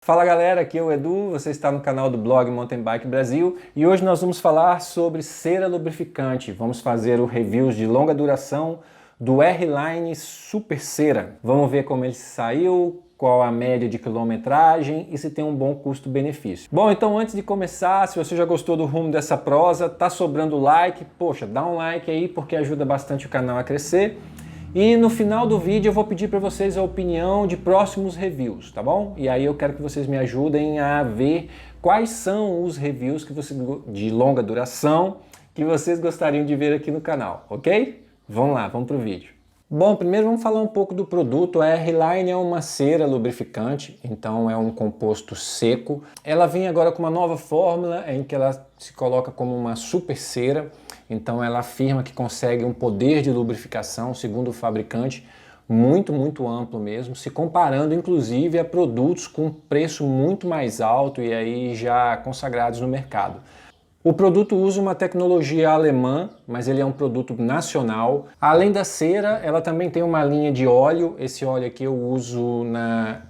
Fala galera, aqui é o Edu, você está no canal do blog Mountain Bike Brasil e hoje nós vamos falar sobre cera lubrificante. Vamos fazer o review de longa duração do R-Line Super Cera. Vamos ver como ele saiu, qual a média de quilometragem e se tem um bom custo-benefício. Bom, então antes de começar, se você já gostou do rumo dessa prosa, tá sobrando like, poxa, dá um like aí porque ajuda bastante o canal a crescer. E no final do vídeo eu vou pedir para vocês a opinião de próximos reviews, tá bom? E aí eu quero que vocês me ajudem a ver quais são os reviews de longa duração que vocês gostariam de ver aqui no canal, ok? Vamos lá, vamos pro vídeo. Bom, primeiro vamos falar um pouco do produto. A R-Line é uma cera lubrificante, então é um composto seco. Ela vem agora com uma nova fórmula em que ela se coloca como uma super cera. Então ela afirma que consegue um poder de lubrificação, segundo o fabricante, muito amplo mesmo, se comparando inclusive a produtos com preço muito mais alto e aí já consagrados no mercado. O produto usa uma tecnologia alemã, mas ele é um produto nacional. Além da cera, ela também tem uma linha de óleo. Esse óleo aqui eu uso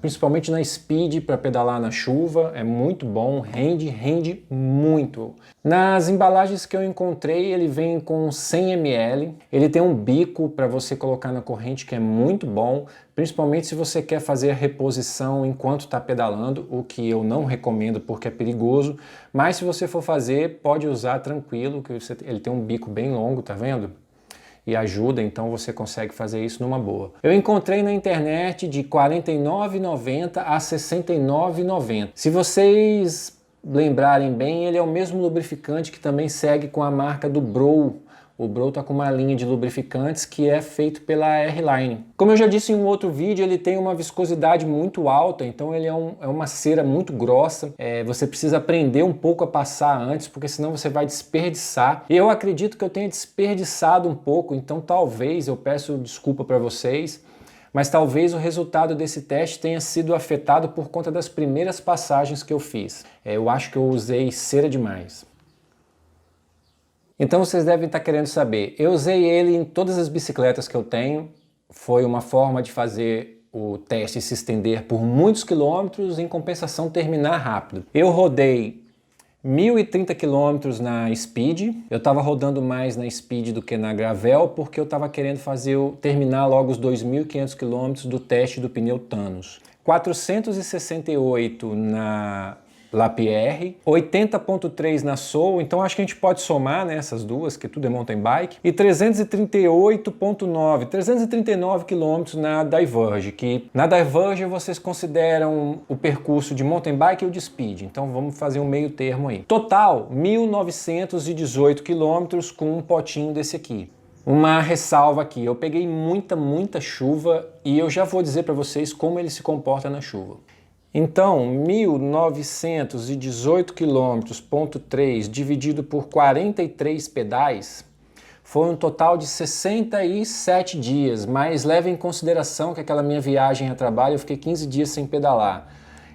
principalmente na Speed para pedalar na chuva. É muito bom, rende muito. Nas embalagens que eu encontrei, ele vem com 100 ml. Ele tem um bico para você colocar na corrente que é muito bom, principalmente se você quer fazer a reposição enquanto está pedalando, o que eu não recomendo porque é perigoso, mas se você for fazer, pode usar tranquilo, que ele tem um bico bem longo, tá vendo? E ajuda, então você consegue fazer isso numa boa. Eu encontrei na internet de R$ 49,90 a R$ 69,90. Se vocês lembrarem bem, ele é o mesmo lubrificante que também segue com a marca do Brough. O Brough está com uma linha de lubrificantes que é feito pela R-Line. Como eu já disse em um outro vídeo, ele tem uma viscosidade muito alta, então ele é uma cera muito grossa. Você precisa aprender um pouco a passar antes, porque senão você vai desperdiçar. Eu acredito que eu tenha desperdiçado um pouco, então talvez, eu peço desculpa para vocês, mas talvez o resultado desse teste tenha sido afetado por conta das primeiras passagens que eu fiz. Eu acho que eu usei cera demais. Então vocês devem estar querendo saber, eu usei ele em todas as bicicletas que eu tenho, foi uma forma de fazer o teste se estender por muitos quilômetros, em compensação terminar rápido. Eu rodei 1.030 quilômetros na Speed, eu estava rodando mais na Speed do que na Gravel, porque eu estava querendo terminar logo os 2.500 quilômetros do teste do pneu Thanos. 468 na Lapierre, 80.3 na Soul, então acho que a gente pode somar, né, essas duas, que tudo é mountain bike, e 339 km na Diverge, que na Diverge vocês consideram o percurso de mountain bike ou de speed, então vamos fazer um meio termo aí. Total, 1.918 km com um potinho desse aqui. Uma ressalva aqui, eu peguei muita chuva e eu já vou dizer para vocês como ele se comporta na chuva. Então, 1.918 km,3 dividido por 43 pedais foi um total de 67 dias, mas leve em consideração que aquela minha viagem a trabalho eu fiquei 15 dias sem pedalar.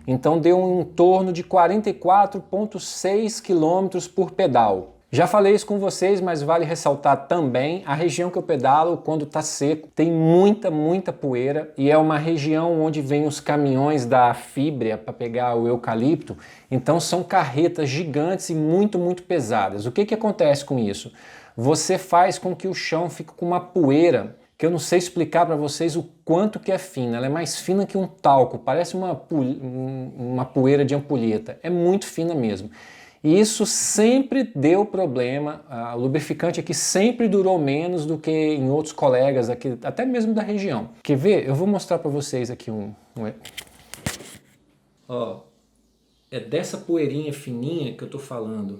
Então deu um torno de 44,6 km por pedal. Já falei isso com vocês, mas vale ressaltar também, a região que eu pedalo, quando está seco, tem muita poeira e é uma região onde vem os caminhões da Fibria para pegar o eucalipto, então são carretas gigantes e muito pesadas. O que acontece com isso? Você faz com que o chão fique com uma poeira, que eu não sei explicar para vocês o quanto que é fina, ela é mais fina que um talco, parece uma poeira de ampulheta, é muito fina mesmo. E isso sempre deu problema, o lubrificante aqui sempre durou menos do que em outros colegas aqui, até mesmo da região. Quer ver? Eu vou mostrar para vocês aqui Ó, é dessa poeirinha fininha que eu tô falando.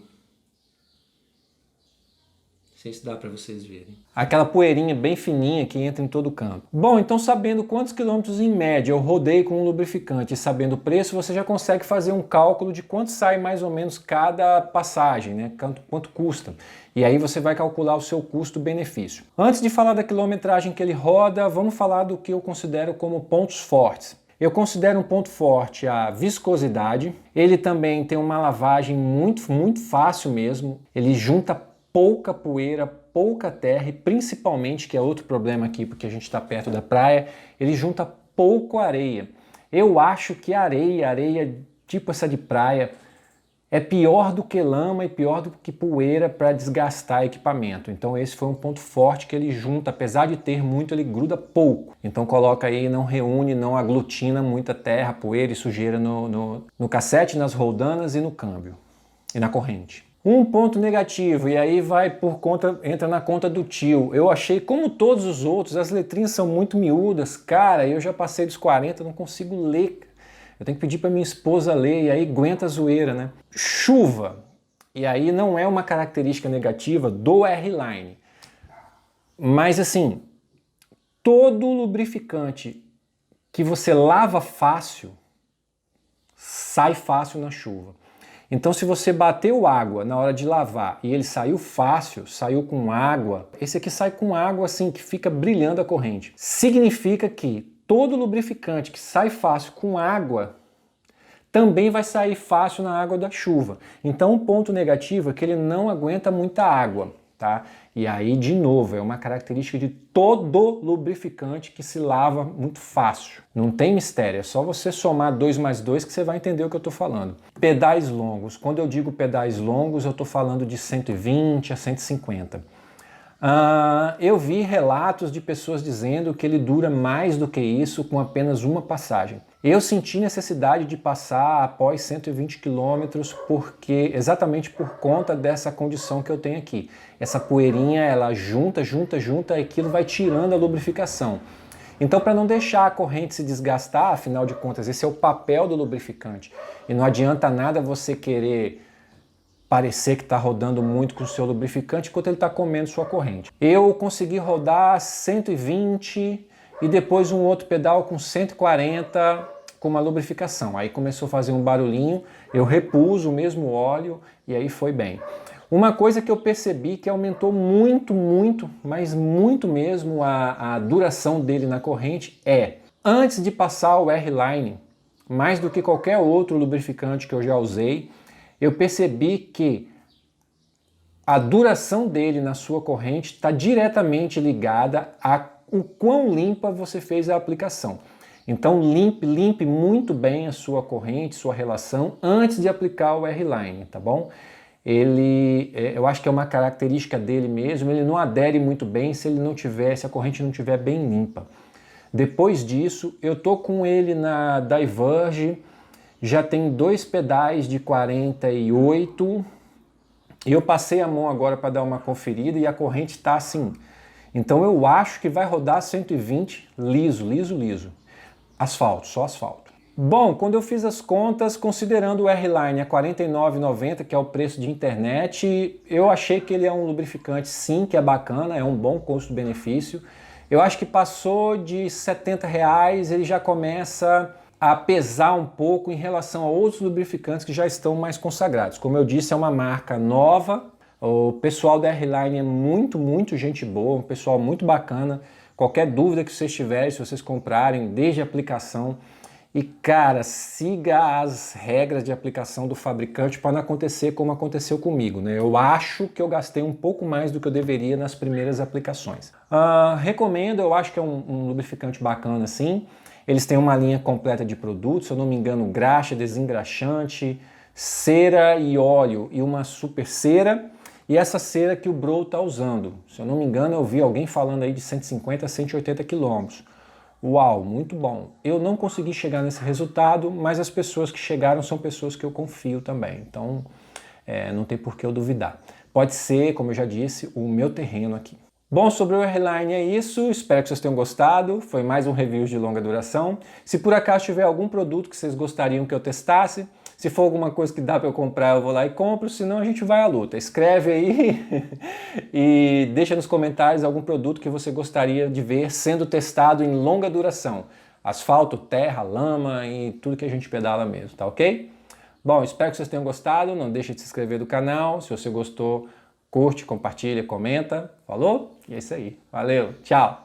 Não sei se dá para vocês verem. Aquela poeirinha bem fininha que entra em todo o campo. Bom, então sabendo quantos quilômetros em média eu rodei com um lubrificante e sabendo o preço, você já consegue fazer um cálculo de quanto sai mais ou menos cada passagem, né? Quanto custa. E aí você vai calcular o seu custo-benefício. Antes de falar da quilometragem que ele roda, vamos falar do que eu considero como pontos fortes. Eu considero um ponto forte a viscosidade. Ele também tem uma lavagem muito fácil mesmo. Ele junta pouca poeira, pouca terra e principalmente, que é outro problema aqui porque a gente está perto da praia, ele junta pouco areia. Eu acho que areia tipo essa de praia, é pior do que lama e pior do que poeira para desgastar equipamento. Então esse foi um ponto forte que ele junta, apesar de ter muito, ele gruda pouco. Então coloca aí, não reúne, não aglutina muita terra, poeira e sujeira no cassete, nas roldanas e no câmbio e na corrente. Um ponto negativo, e aí entra na conta do tio. Eu achei, como todos os outros, as letrinhas são muito miúdas. Cara, eu já passei dos 40, não consigo ler. Eu tenho que pedir para minha esposa ler, e aí aguenta a zoeira, né? Chuva. E aí não é uma característica negativa do R-Line. Mas assim, todo lubrificante que você lava fácil, sai fácil na chuva. Então se você bateu água na hora de lavar e ele saiu fácil, saiu com água, esse aqui sai com água assim que fica brilhando a corrente. Significa que todo lubrificante que sai fácil com água também vai sair fácil na água da chuva. Então um ponto negativo é que ele não aguenta muita água, tá? E aí, de novo, é uma característica de todo lubrificante que se lava muito fácil. Não tem mistério, é só você somar 2 mais 2 que você vai entender o que eu estou falando. Pedais longos. Quando eu digo pedais longos, eu estou falando de 120 a 150. Eu vi relatos de pessoas dizendo que ele dura mais do que isso com apenas uma passagem. Eu senti necessidade de passar após 120 km exatamente por conta dessa condição que eu tenho aqui. Essa poeirinha, ela junta, e aquilo vai tirando a lubrificação. Então, para não deixar a corrente se desgastar, afinal de contas, esse é o papel do lubrificante. E não adianta nada você querer parecer que está rodando muito com o seu lubrificante enquanto ele está comendo sua corrente. Eu consegui rodar 120 e depois um outro pedal com 140 com uma lubrificação. Aí começou a fazer um barulhinho, eu repus o mesmo óleo e aí foi bem. Uma coisa que eu percebi que aumentou muito, mas muito mesmo a duração dele na corrente é, antes de passar o R-Line, mais do que qualquer outro lubrificante que eu já usei, eu percebi que a duração dele na sua corrente está diretamente ligada a o quão limpa você fez a aplicação. Então limpe muito bem a sua corrente, sua relação, antes de aplicar o R-Line, tá bom? Eu acho que é uma característica dele mesmo, ele não adere muito bem se a corrente não estiver bem limpa. Depois disso, eu tô com ele na Diverge, já tem 2 pedais de 48 e eu passei a mão agora para dar uma conferida e a corrente está assim. Então eu acho que vai rodar 120 liso. Asfalto, só asfalto. Bom, quando eu fiz as contas, considerando o R-Line a R$ 49,90, que é o preço de internet, eu achei que ele é um lubrificante sim, que é bacana, é um bom custo-benefício. Eu acho que passou de R$ 70, ele já começa a pesar um pouco em relação a outros lubrificantes que já estão mais consagrados. Como eu disse, é uma marca nova, o pessoal da R-Line é muito gente boa, um pessoal muito bacana. Qualquer dúvida que vocês tiverem, se vocês comprarem, desde a aplicação. E cara, siga as regras de aplicação do fabricante para não acontecer como aconteceu comigo, né? Eu acho que eu gastei um pouco mais do que eu deveria nas primeiras aplicações. Recomendo, eu acho que é um lubrificante bacana sim. Eles têm uma linha completa de produtos, se eu não me engano, graxa, desengraxante, cera e óleo e uma super cera. E essa cera que o Bro está usando. Se eu não me engano, eu vi alguém falando aí de 150 a 180 km. Uau, muito bom. Eu não consegui chegar nesse resultado, mas as pessoas que chegaram são pessoas que eu confio também. Então, não tem por que eu duvidar. Pode ser, como eu já disse, o meu terreno aqui. Bom, sobre o R-Line é isso, espero que vocês tenham gostado, foi mais um review de longa duração. Se por acaso tiver algum produto que vocês gostariam que eu testasse, se for alguma coisa que dá para eu comprar, eu vou lá e compro, senão a gente vai à luta. Escreve aí e deixa nos comentários algum produto que você gostaria de ver sendo testado em longa duração. Asfalto, terra, lama e tudo que a gente pedala mesmo, tá ok? Bom, espero que vocês tenham gostado, não deixe de se inscrever no canal, se você gostou, curte, compartilha, comenta, falou? E é isso aí, valeu, tchau!